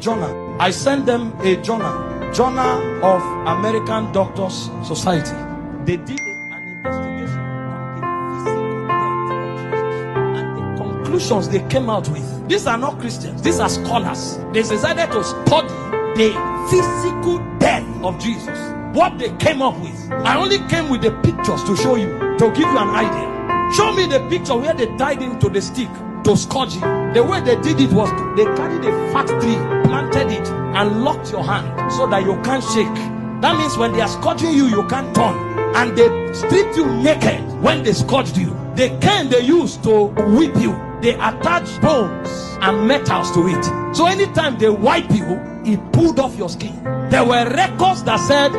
journal. I sent them a journal, Journal of American Doctors Society. They did an investigation on the physical death of Jesus and the conclusions they came out with. These are not Christians, these are scholars. They decided to study the physical death of Jesus. What they came up with. I only came with the pictures to show you, to give you an idea. Show me the picture where they tied him to the stick to scourge him. The way they did it was they carried a fat tree, planted it, and locked your hand so that you can't shake. That means when they are scourging you, you can't turn. And they stripped you naked when they scourged you. The cane they used to whip you, they attached bones and metals to it. So anytime they wipe you, it pulled off your skin. There were records that said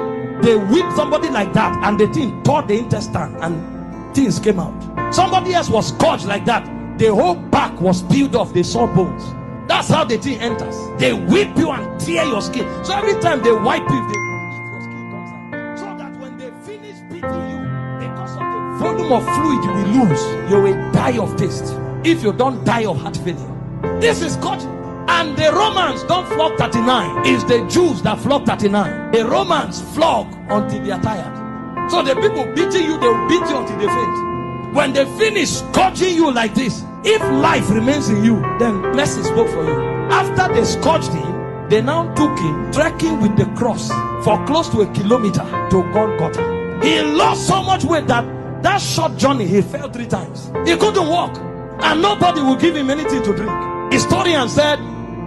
they whipped somebody like that and the thing tore the intestine and things came out. Somebody else was scourged like that. The whole back was peeled off. They saw bones. That's how the thing enters. They whip you and tear your skin. So every time they wipe you, your skin comes out. So that when they finish beating you, because of the volume of fluid you will lose, you will die of thirst. If you don't die of heart failure. This is scourging. And the Romans don't flog 39. It's the Jews that flog 39. The Romans flog until they are tired. So the people beating you, they will beat you until they faint. When they finish scourging you like this, if life remains in you, then blessing spoke for you. After they scourged him, they now took him trekking with the cross for close to 1 kilometer to Golgotha. He lost so much weight that short journey he fell 3 times. He couldn't walk, and nobody would give him anything to drink. Historian said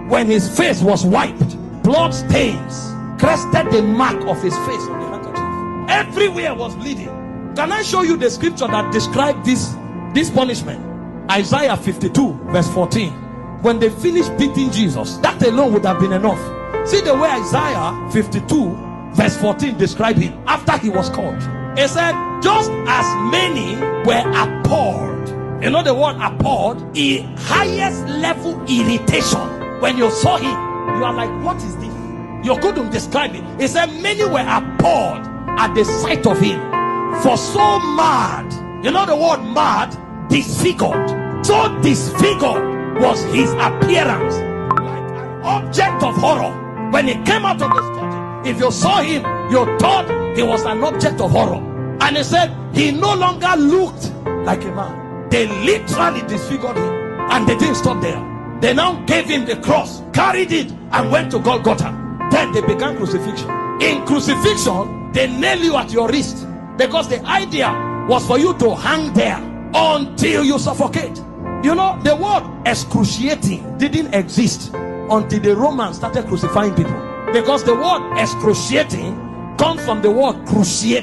when his face was wiped, blood stains crested the mark of his face on the handkerchief. Everywhere was bleeding. Can I show you the scripture that described this punishment? Isaiah 52 verse 14. When they finished beating Jesus, that alone would have been enough. See the way Isaiah 52 verse 14 described him after he was called. He said, just as many were appalled. You know the word appalled? The highest level irritation. When you saw him, you are like, what is this? You couldn't describe it. He said many were appalled at the sight of him. For so mad, you know the word mad, disfigured. So disfigured was his appearance, like an object of horror. When he came out of the scourging, if you saw him, you thought he was an object of horror. And he said he no longer looked like a man. They literally disfigured him, and they didn't stop there. They now gave him the cross, carried it, and went to Golgotha. Then they began crucifixion. In crucifixion, they nail you at your wrist, because the idea was for you to hang there until you suffocate. You know, the word excruciating didn't exist until the Romans started crucifying people, because the word excruciating comes from the word cruciate.